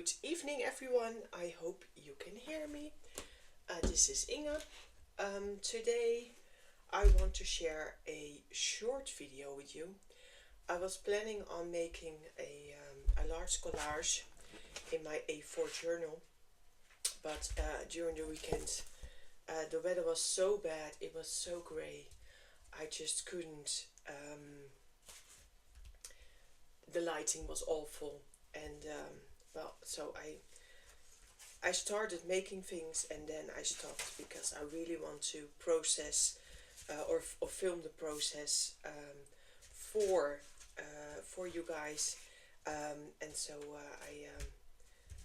Good evening, everyone. I hope you can hear me. This is Inge. Today I want to share a short video with you. I was planning on making a large collage in my A4 journal, but during the weekend the weather was so bad, it was so grey, I just couldn't. The lighting was awful, and well, so I started making things, and then I stopped because I really want to process or film the process for you guys, and so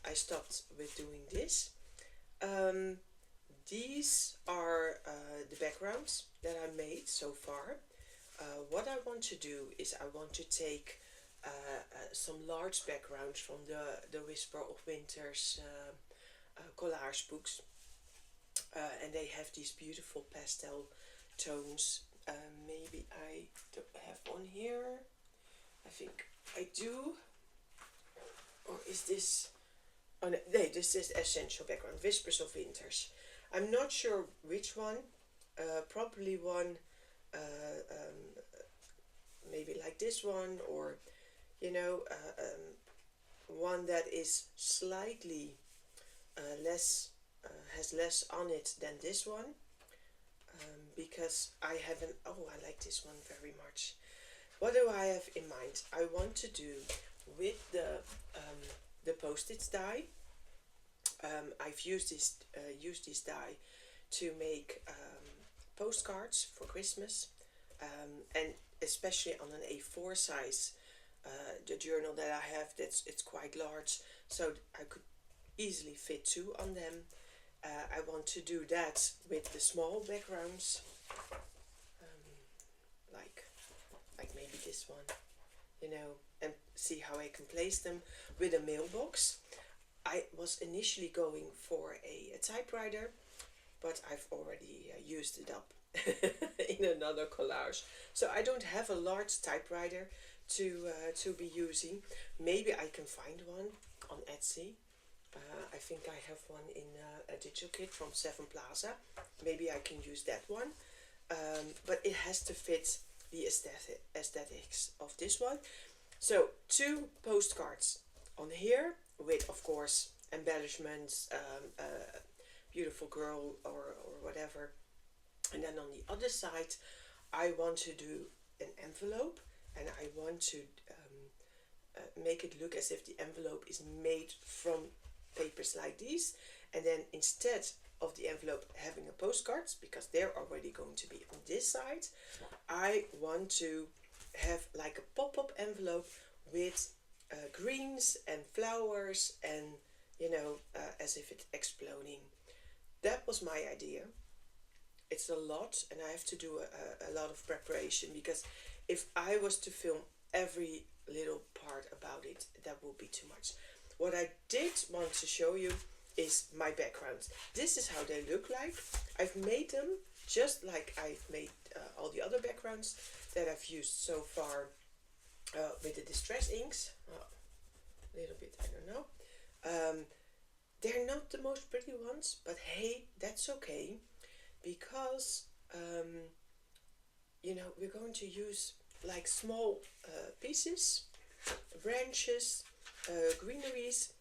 I stopped with doing this. These are the backgrounds that I made so far. What I want to do is I want to take some large backgrounds from the Whisper of Winter's collage books, and they have these beautiful pastel tones. Maybe I don't have one here. I think I do. Or is this? Oh no, this is Essential Background, Whispers of Winters. I'm not sure which one. Probably one, maybe like this one, or one that is slightly less, has less on it than this one, because I haven't. Oh, I like this one very much. What do I have in mind? I want to do with the post-it die. I've used this die to make postcards for Christmas, and especially on an A4 size. The journal that I have, it's quite large, so I could easily fit two on them. I want to do that with the small backgrounds, like maybe this one, and see how I can place them with a mailbox. I was initially going for a typewriter, but I've already used it up in another collage, so I don't have a large typewriter to be using. Maybe I can find one on Etsy. I think I have one in a digital kit from Seven Plaza. Maybe I can use that one, but it has to fit the aesthetics of this one. So 2 postcards on here with, of course, embellishments, beautiful girl or whatever, and then on the other side I want to do an envelope, and I want to make it look as if the envelope is made from papers like these, and then instead of the envelope having a postcards, because they're already going to be on this side, I want to have like a pop-up envelope with greens and flowers, and as if it's exploding. That was my idea. It's a lot, and I have to do a lot of preparation, because if I was to film every little part about it, that would be too much. What I did want to show you is my backgrounds. This is how they look like. I've made them just like I've made all the other backgrounds that I've used so far with the distress inks. A little bit, I don't know. They're not the most pretty ones, but hey, that's okay, because we're going to use like small pieces, branches, greeneries,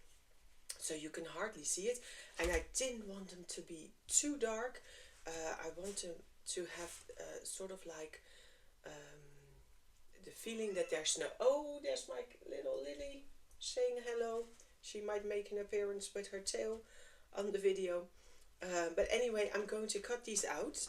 so you can hardly see it, and I didn't want them to be too dark. I want them to have sort of like the feeling that there's no. Oh, there's my little Lily saying hello. She might make an appearance with her tail on the video. But anyway, I'm going to cut these out.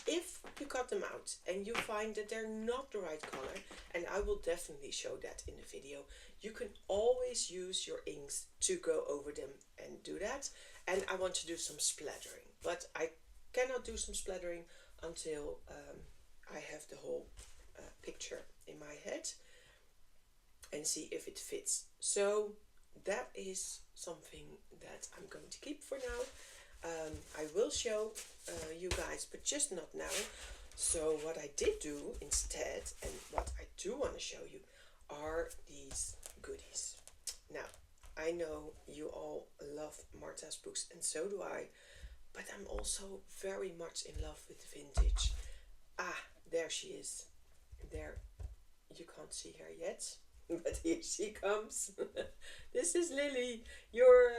If you cut them out and you find that they're not the right color, and I will definitely show that in the video, you can always use your inks to go over them and do that. And I want to do some splattering, but I cannot do some splattering until I have the whole picture in my head and see if it fits. So that is something that I'm going to keep for now. I will show you guys, but just not now. So what I did do instead, and what I do want to show you, are these goodies. Now, I I know you all love Martha's books, and so do I, but I'm also very much in love with vintage. Ah, there she is. There, you can't see her yet, but here she comes. This is Lily. You're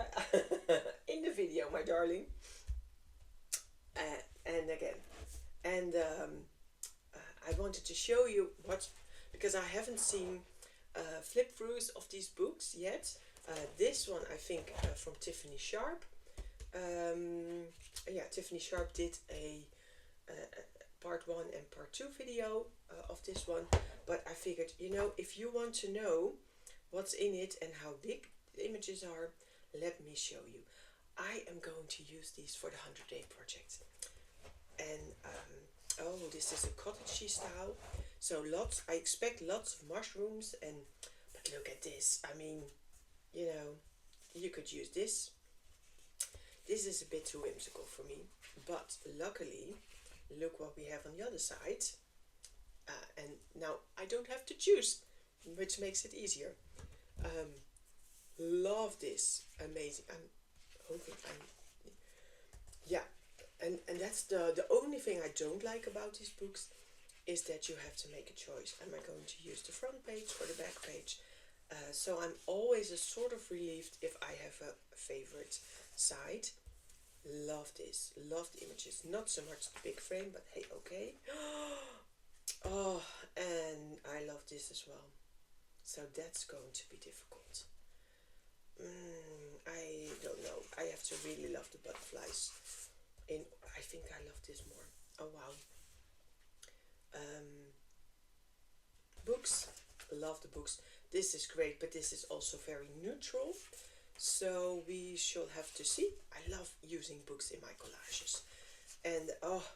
in the video, my darling. And again, and I wanted to show you what, because I haven't seen flip throughs of these books yet. This one, I think, from Tiffany Sharp. Yeah, Tiffany Sharp did a part 1 and part 2 video of this one, but I figured, you know, if you want to know what's in it and how big the images are, let me show you. I am going to use these for the 100-day project. And oh, this is a cottagey style, so I expect lots of mushrooms, but look at this. I mean, you know, you could use this. This is a bit too whimsical for me, but luckily, look what we have on the other side. And now I don't have to choose, which makes it easier. Love this. Amazing. I'm hoping yeah. And that's the only thing I don't like about these books, is that you have to make a choice. Am I going to use the front page or the back page? So I'm always a sort of relieved if I have a favorite side. Love this. Love the images. Not so much the big frame, but hey, okay. Oh, and I love this as well. So that's going to be difficult. I don't know. I have to really love the butterflies. I think I love this more. Oh wow. Books. Love the books. This is great, but this is also very neutral. So we shall have to see. I love using books in my collages. And oh,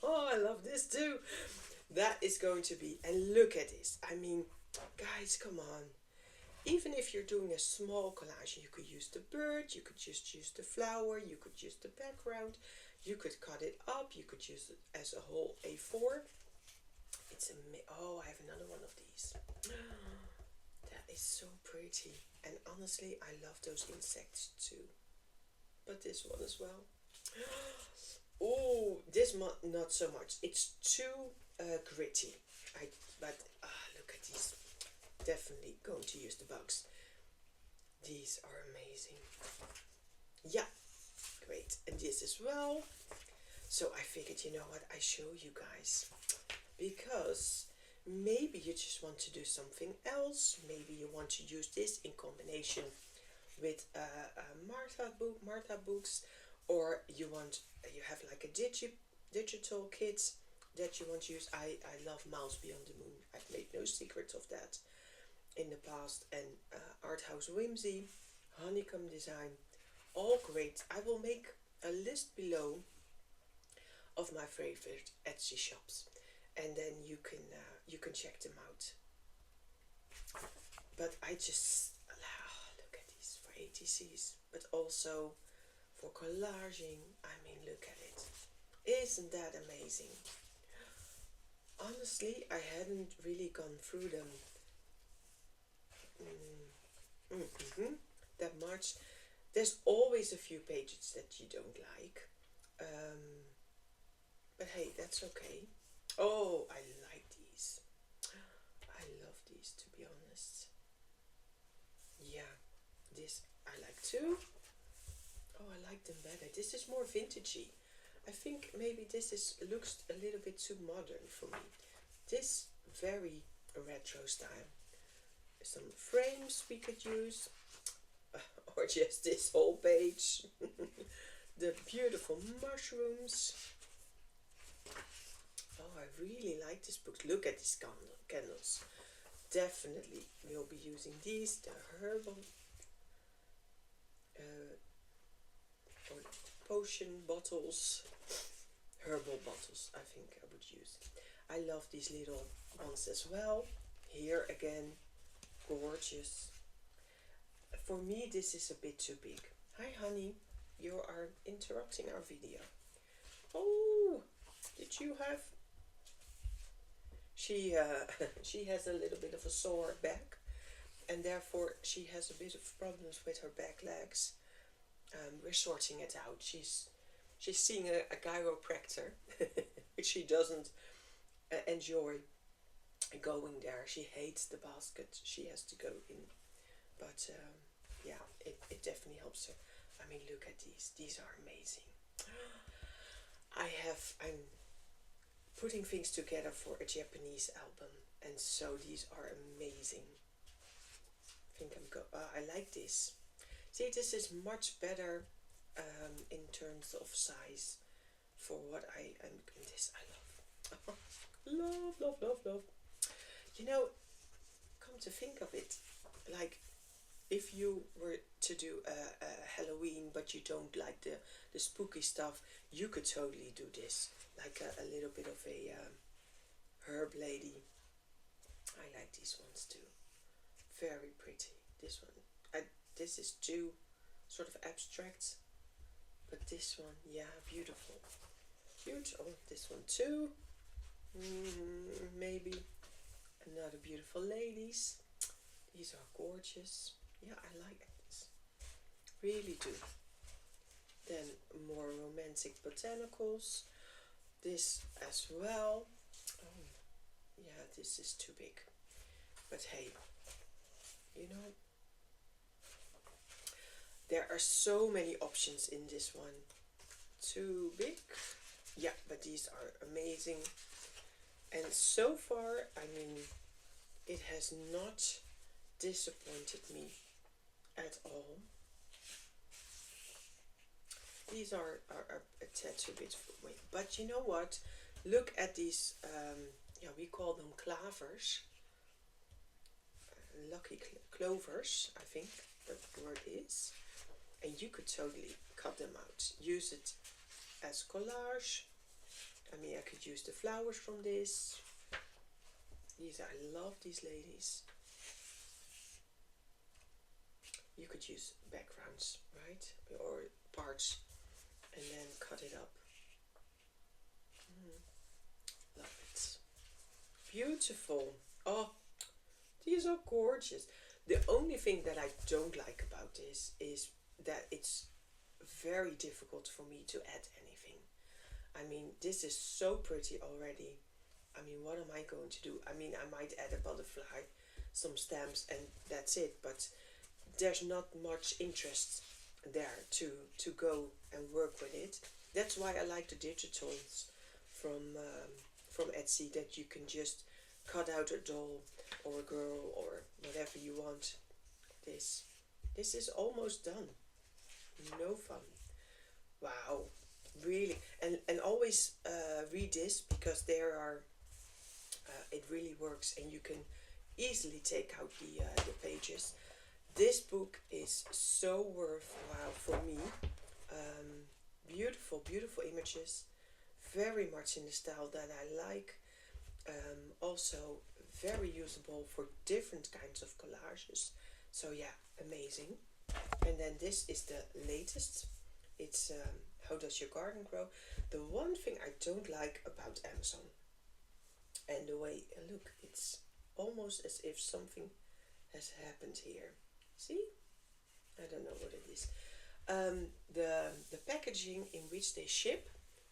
I love this too. That is going to be, and look at this. I mean, guys, come on. Even if you're doing a small collage, you could use the bird, you could just use the flower, you could use the background, you could cut it up, you could use it as a whole A4. It's oh, I have another one of these. That is so pretty. And honestly, I love those insects too. But this one as well. Oh, this not so much. It's too gritty. But look at these. Definitely going to use the bugs. These are amazing. Yeah, great. And this as well. So I figured, you know what, I show you guys, because maybe you just want to do something else. Maybe you want to use this in combination with Martha books, or you have like a digital kit that you want to use. I love Miles Beyond the Moon. I've made no secret of that in the past, and Art House Whimsy, Honeycomb Design, all great. I will make a list below of my favorite Etsy shops, and then you can check them out. But I just look at these for ATCs, but also for collaging. I mean, look at it. Isn't that amazing? Honestly, I hadn't really gone through them that much. There's always a few pages that you don't like, but hey, that's okay. Oh, I like these. I love these, to be honest. Yeah, this I like too. Oh, I like them better. This is more vintagey. I think maybe this looks a little bit too modern for me. This very retro style. Some frames we could use, or just this whole page. The beautiful mushrooms. Oh, I really like this book. Look at these candles. Definitely we'll be using these, the herbal or potion bottles. Herbal bottles, I think I would use. I love these little ones as well. Here again, gorgeous. For me, this is a bit too big. Hi, honey. You are interrupting our video. Oh, did you have? She has a little bit of a sore back, and therefore she has a bit of problems with her back legs. We're sorting it out. She's seeing a chiropractor, which she doesn't enjoy going there. She hates the basket she has to go in, but yeah, it definitely helps her. I mean, look at these. These are amazing. I'm putting things together for a Japanese album, and so these are amazing. I like this. See, this is much better in terms of size for what I am. This I love. Love, love, love, love. You know, come to think of it, like if you were to do a Halloween but you don't like the spooky stuff, you could totally do this. Like a little bit of a herb lady. I like these ones too. Very pretty. This one. This is too sort of abstract. But this one, yeah, beautiful. Beautiful. Oh, this one too. Maybe another beautiful ladies. These are gorgeous. Yeah, I like this. Really do. Then more romantic botanicals. This as well. Oh, yeah, this is too big. But hey, you know, there are so many options in this one. Too big. Yeah, but these are amazing. And so far, I mean, it has not disappointed me at all. These are a tad too bit for me. But you know what? Look at these, yeah, we call them clavers. Lucky clovers, I think that the word is. And you could totally cut them out. Use it as collage. I mean, I could use the flowers from this. I love these ladies. You could use backgrounds, right? Or parts, and then cut it up. Love it. Beautiful. Oh, these are gorgeous. The only thing that I don't like about this is that it's very difficult for me to add anything. I mean, this is so pretty already. I mean, what am I going to do? I mean, I might add a butterfly, some stamps, and that's it. But there's not much interest there to go and work with it. That's why I like the digitals from Etsy, that you can just cut out a doll or a girl or whatever you want. This is almost done. No fun. Wow, really. And always read this, because there are it really works, and you can easily take out the pages. This book is so worthwhile for me. Beautiful, beautiful images, very much in the style that I like. Also very usable for different kinds of collages. So yeah, amazing. And then this is the latest. It's How Does Your Garden Grow? The one thing I don't like about Amazon, and the way, look, it's almost as if something has happened here. See? I don't know what it is. The packaging in which they ship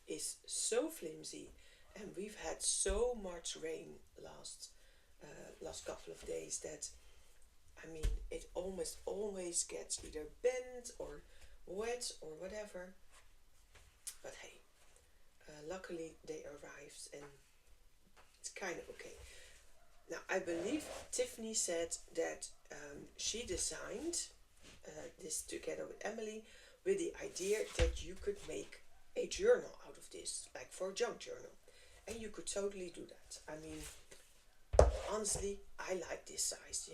is so flimsy, and we've had so much rain last couple of days that, I mean, it almost always gets either bent or wet or whatever. But hey, luckily they arrived, and it's kind of okay. Now, I believe Tiffany said that she designed this together with Emily, with the idea that you could make a journal out of this, like for a junk journal. And you could totally do that. I mean, honestly, I like this size,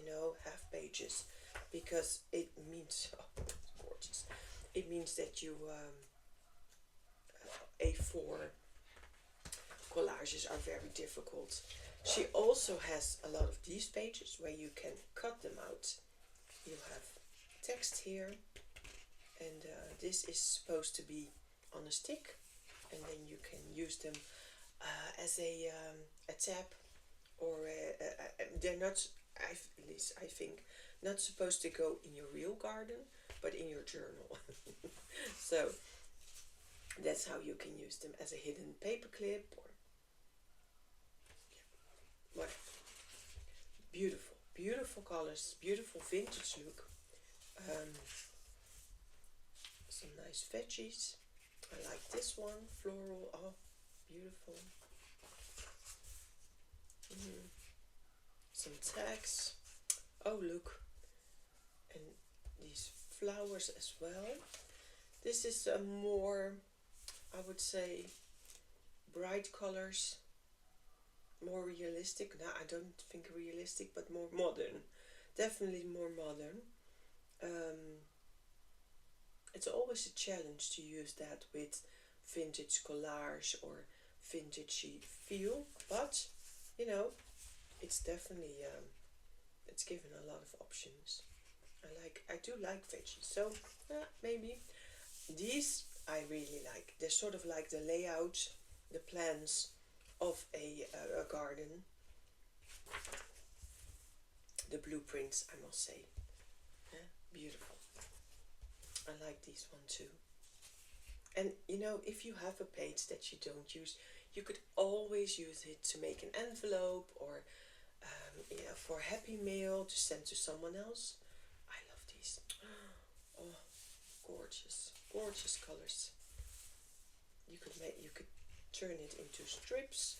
half pages, because it means, oh, it's gorgeous. It means that you, A4 collages are very difficult. She also has a lot of these pages where you can cut them out. You have text here, and this is supposed to be on a stick, and then you can use them as a tab, or they're not, at least I think Not supposed to go in your real garden, but in your journal. So that's how you can use them, as a hidden paper clip or what. Beautiful, beautiful colors, beautiful vintage look. Um, some nice veggies. I like this one, floral. Oh, beautiful. Some tags. Oh, look, and these flowers as well. This is a more, I would say, bright colors, more realistic. No, I don't think realistic, but more modern. Definitely more modern. It's always a challenge to use that with vintage collage or vintagey feel, but you know, it's definitely it's given a lot of options. I do like veggies, so maybe these I really like. They're sort of like the layout, the plans of a garden, the blueprints, I must say. Yeah, beautiful. I like these one too. And you know, if you have a page that you don't use, you could always use it to make an envelope or yeah, for happy mail to send to someone else. I love these. Oh, gorgeous, gorgeous colors. You could turn it into strips.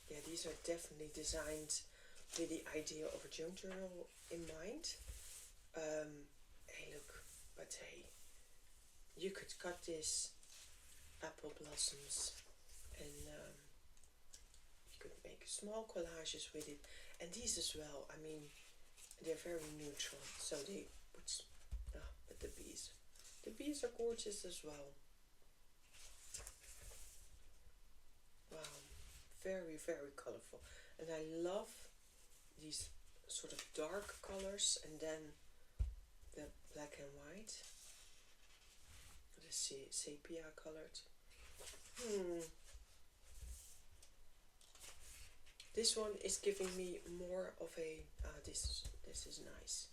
Yeah, these are definitely designed with the idea of a junk journal in mind. Hey, look, but hey, you could cut this apple blossoms and you could make small collages with it. And these as well, I mean, they're very neutral, so they put, but the bees. The bees are gorgeous as well. Wow, very, very colorful. And I love these sort of dark colors and then the black and white. The sepia colored. This one is giving me more of a, this is nice.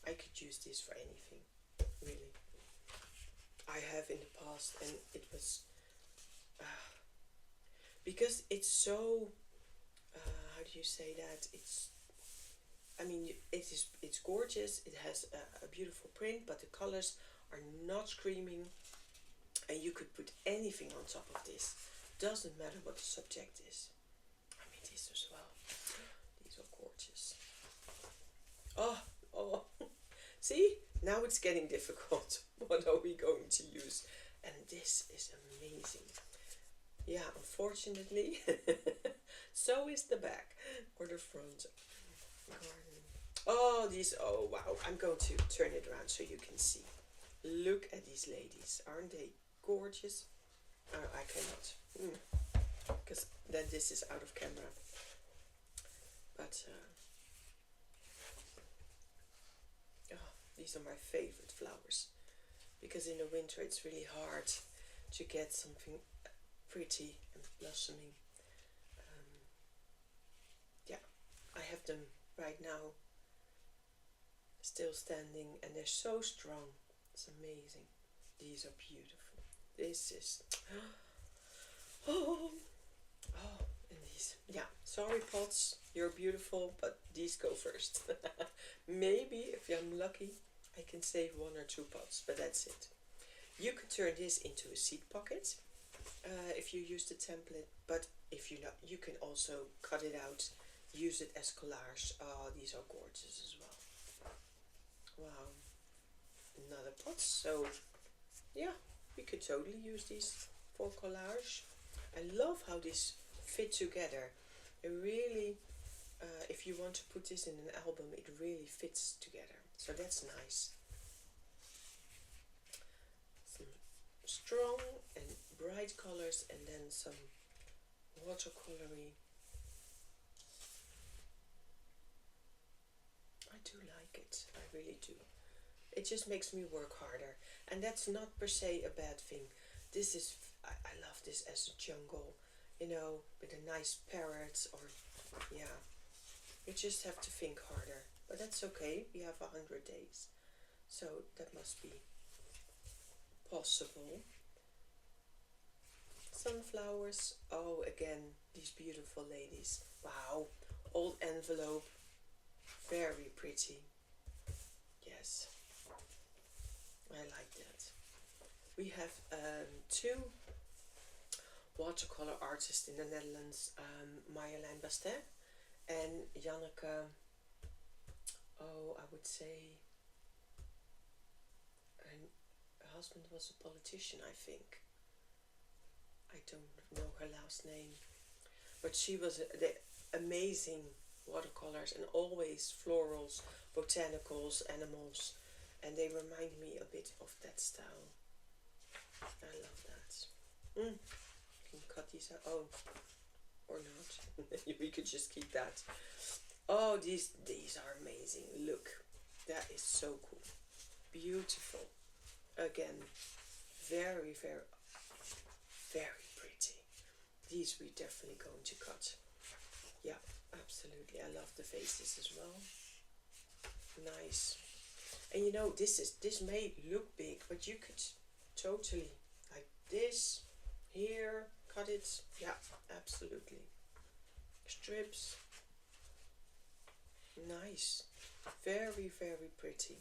I could use this for anything, really. I have in the past, and it was, because it's so, how do you say that? I mean, it's gorgeous. It has a beautiful print, but the colors are not screaming. And you could put anything on top of this. Doesn't matter what the subject is. I mean, this as well. These are gorgeous. Oh. See? Now it's getting difficult. What are we going to use? And this is amazing. Yeah, unfortunately, so is the back or the front. Oh, these, oh wow. I'm going to turn it around so you can see. Look at these ladies. Aren't they gorgeous? I cannot. Because then this is out of camera. But, these are my favorite flowers. Because in the winter it's really hard to get something pretty and blossoming. Yeah, I have them right now still standing and they're so strong. It's amazing. These are beautiful. This is oh, and these, yeah, sorry pots, you're beautiful, but these go first. Maybe if I'm lucky I can save 1 or 2 pots, but that's it. You could turn this into a seed pocket if you use the template, but if you not, you can also cut it out, use it as collage. Oh, these are gorgeous as well. Wow, another pot. So yeah, we could totally use these for collage. I love how these fit together. It really, if you want to put this in an album, it really fits together. So that's nice. Some strong and bright colors and then some watercolory. I do like it. I really do. It just makes me work harder. And that's not per se a bad thing. This is, I love this as a jungle, you know, with a nice parrot or, yeah. You just have to think harder. but that's okay. We have 100 days, so that must be possible. Sunflowers. Oh, again, these beautiful ladies. Wow, old envelope, very pretty. Yes, I like that. We have two watercolor artists in the Netherlands, Marjolein Bastet and Janneke. Oh, I would say her husband was a politician, I think. I don't know her last name, but she was the amazing watercolors, and always florals, botanicals, animals, and they remind me a bit of that style. I love that. Can cut these out. Oh, or not. We could just keep that. Oh, these are amazing. Look, that is so cool. Beautiful. Again, very, very, very pretty. These we're definitely going to cut. Yeah, absolutely. I love the faces as well. Nice. And you know, this may look big, but you could totally, like this, here, cut it. Yeah, absolutely. Strips. Nice. Very, very pretty.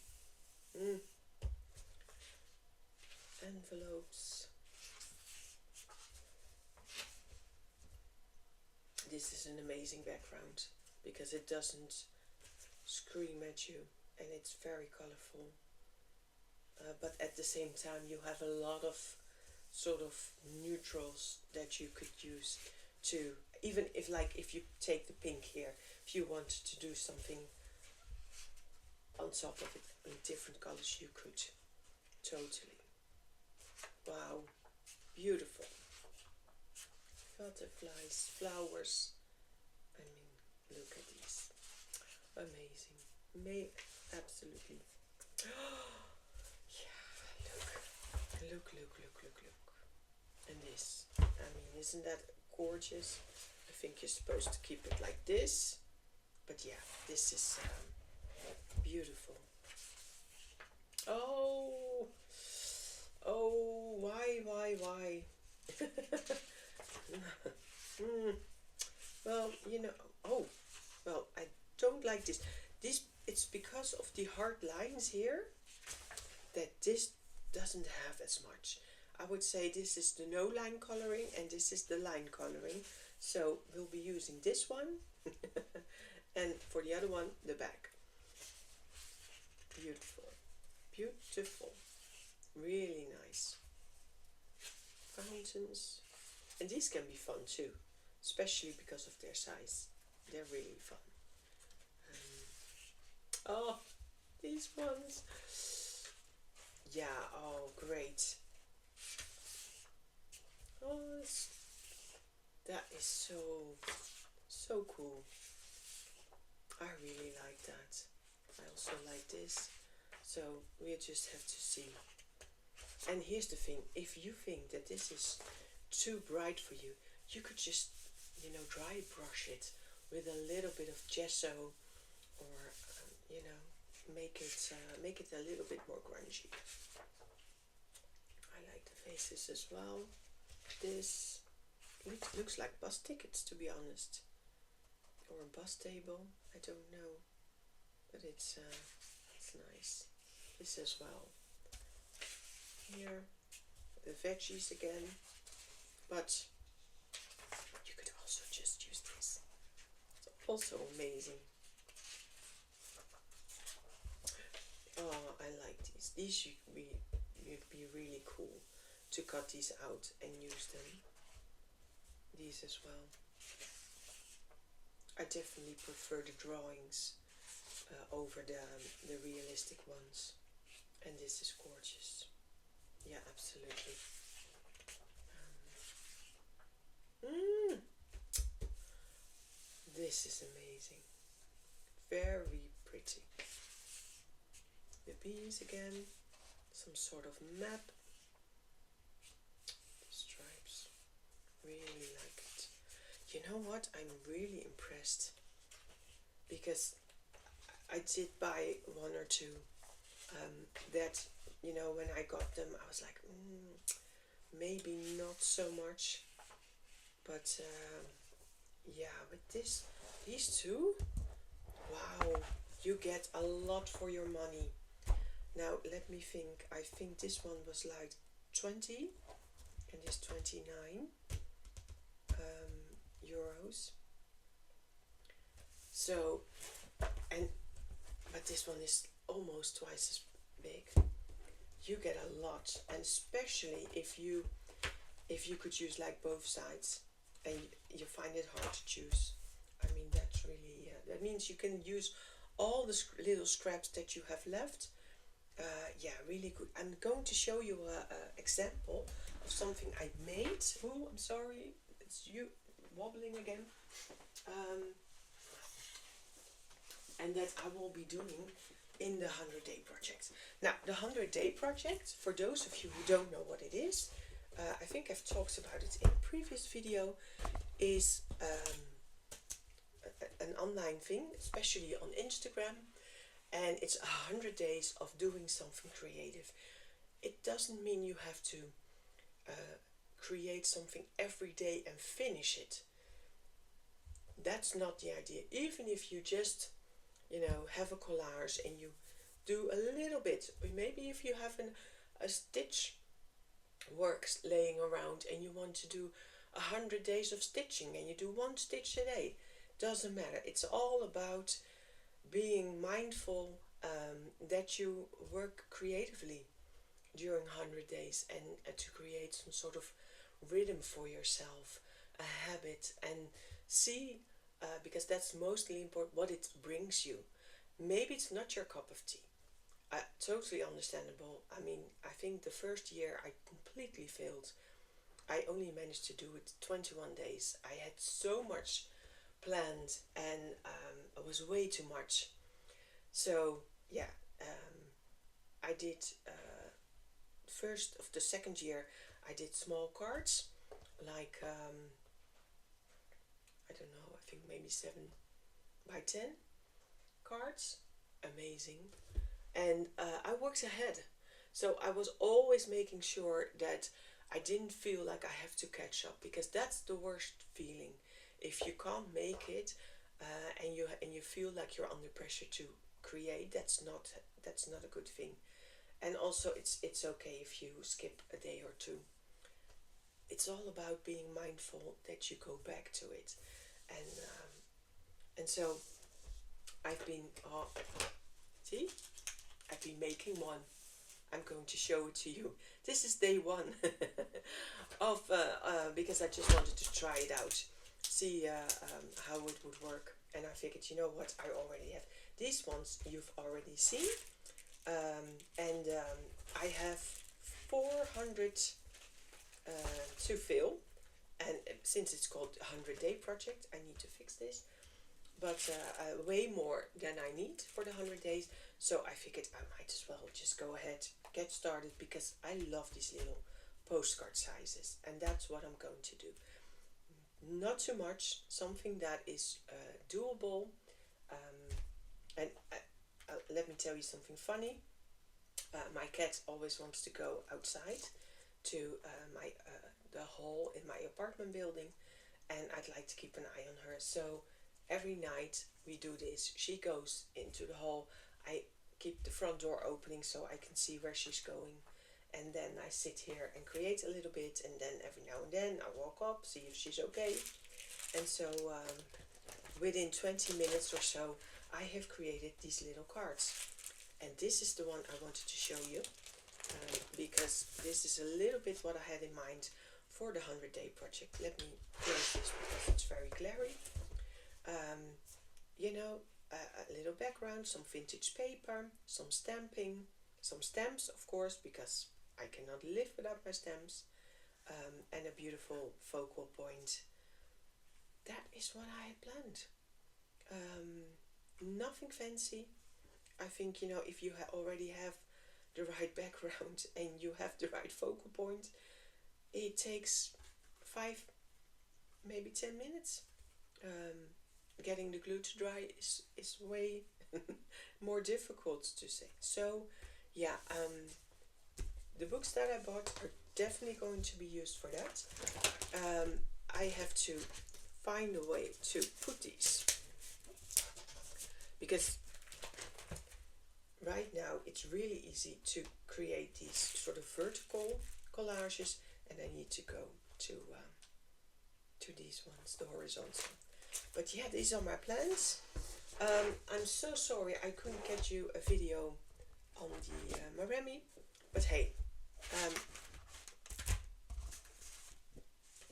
Envelopes. This is an amazing background because it doesn't scream at you, and it's very colorful. But at the same time, you have a lot of sort of neutrals that you could use to, even if you take the pink here, if you wanted to do something on top of it in different colors, you could totally. Wow, beautiful. Butterflies, flowers. I mean, look at these. Amazing. Absolutely. Yeah, look. And this. I mean, isn't that gorgeous? I think you're supposed to keep it like this. But yeah, this is beautiful. Oh, why? Well, you know, oh, well, I don't like this. It's because of the hard lines here that this doesn't have as much. I would say this is the no line coloring and this is the line coloring. So we'll be using this one and for the other one, the back. Beautiful. Really nice. Fountains. And these can be fun too, especially because of their size. They're really fun. Oh, these ones. Yeah, oh, great. Oh, that is so cool. I really like that. I also like this. So we just have to see. And here's the thing, if you think that this is too bright for you, you could just, you know, dry brush it with a little bit of gesso, or you know, make it a little bit more grungy. I like the faces as well. This looks like bus tickets, to be honest, or a bus table. I don't know, but it's nice. This as well. Here, the veggies again, but you could also just use this. It's also amazing. Oh, I like these. These would be really cool to cut these out and use them. These as well. I definitely prefer the drawings over the realistic ones. And this is gorgeous. Yeah, absolutely. This is amazing. Very pretty. The bees again. Some sort of map. The stripes. Really like it. You know what? I'm really impressed. Because I did buy one or two that, you know, when I got them, I was like, maybe not so much. But yeah, with these two, wow, you get a lot for your money. Now, let me think. I think this one was like 20 and this 29 euros. So, and but this one is almost twice as big. You get a lot, and especially if you could use like both sides, and you find it hard to choose. I mean, that's really that means you can use all the little scraps that you have left. Yeah, really good. I'm going to show you a example of something I made. Oh, I'm sorry, it's you wobbling again. Um, and that I will be doing in the 100-day project. Now, the 100-day project, for those of you who don't know what it is, I think I've talked about it in a previous video, is an online thing, especially on Instagram, and it's 100 days of doing something creative. It doesn't mean you have to create something every day and finish it. That's not the idea. Even if you just, you know, have a collage and you do a little bit, or maybe if you have a stitch works laying around and you want to do 100 days of stitching and you do one stitch a day, doesn't matter. It's all about being mindful that you work creatively during 100 days and to create some sort of rhythm for yourself, a habit, and see, because that's mostly important, what it brings you. Maybe it's not your cup of tea. Totally understandable. I mean, I think the first year I completely failed. I only managed to do it 21 days. I had so much planned and it was way too much. So yeah, I did first of the second year I did small cards, like I don't know, I think maybe 7 by 10 cards. Amazing. And I worked ahead, so I was always making sure that I didn't feel like I have to catch up, because that's the worst feeling if you can't make it, and you feel like you're under pressure to create. That's not a good thing. And also, it's okay if you skip a day or two. It's all about being mindful that you go back to it, and so I've been see, I've been making one. I'm going to show it to you. This is day one of because I just wanted to try it out, see how it would work, and I figured, you know what, I already have these ones. You've already seen, and I have 400 to fill, and since it's called 100-day project, I need to fix this. But way more than I need for the 100 days. So I figured I might as well just go ahead, get started, because I love these little postcard sizes, and that's what I'm going to do. Not too much, something that is doable. And let me tell you something funny. My cat always wants to go outside to the hall in my apartment building, and I'd like to keep an eye on her. So every night we do this. She goes into the hall. I keep the front door opening so I can see where she's going. And then I sit here and create a little bit. And then every now and then I walk up, see if she's okay. And so within 20 minutes or so, I have created these little cards. And this is the one I wanted to show you. Because this is a little bit what I had in mind for the 100-day project. Let me close this because it's very glary. You know, a little background, some vintage paper, some stamping, some stamps, of course, because I cannot live without my stamps, and a beautiful focal point. That is what I had planned. Nothing fancy. I think, you know, if you already have the right background and you have the right focal point, it takes 5, maybe 10 minutes. Getting the glue to dry is way more difficult to say. So yeah, the books that I bought are definitely going to be used for that. I have to find a way to put these, because right now it's really easy to create these sort of vertical collages, and I need to go to these ones, the horizontal. But yeah, these are my plans. I'm so sorry I couldn't get you a video on the Maremi, but hey,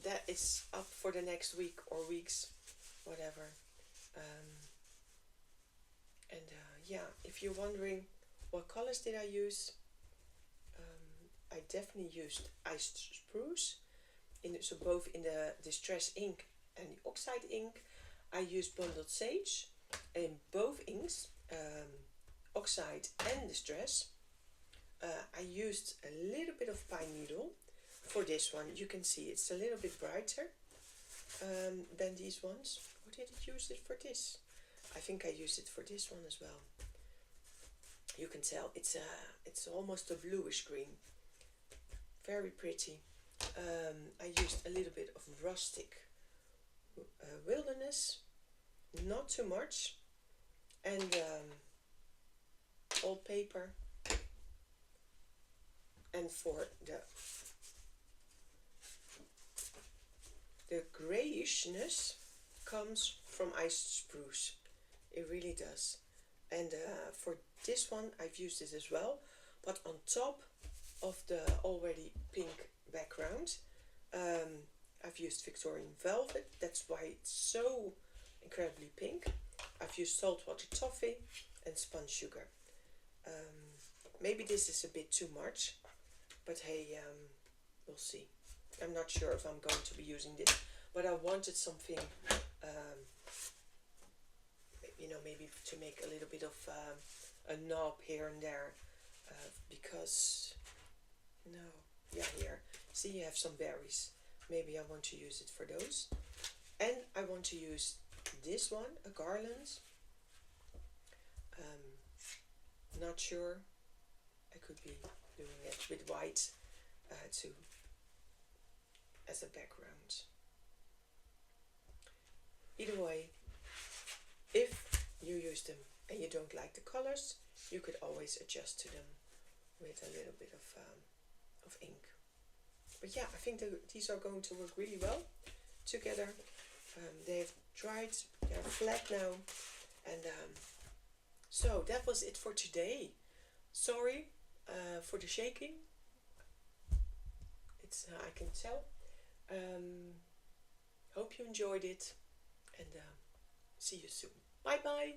that is up for the next week or weeks, whatever. And yeah, if you're wondering what colors did I use, I definitely used iced spruce, so both in the distress ink and the oxide ink. I used bundled sage in both inks, oxide and distress. I used a little bit of pine needle for this one. You can see it's a little bit brighter than these ones. Or did I use it for this? I think I used it for this one as well. You can tell it's almost a bluish green. Very pretty. I used a little bit of rustic wilderness, not too much, and old paper. And for the grayishness comes from iced spruce. It really does. And for this one I've used it as well, but on top of the already pink background, I've used Victorian Velvet. That's why it's so incredibly pink. I've used saltwater toffee and spun sugar. Maybe this is a bit too much, but hey, we'll see. I'm not sure if I'm going to be using this, but I wanted something, maybe to make a little bit of a knob here and there, because, here, see, you have some berries. Maybe I want to use it for those. And I want to use this one, a garland. Not sure. I could be doing it with white as a background. Either way, if you use them and you don't like the colors, you could always adjust to them with a little bit of ink. But yeah, I think these are going to work really well together. They've dried, they're flat now, and so that was it for today. Sorry for the shaking. It's I can tell. Hope you enjoyed it, and see you soon. Bye bye.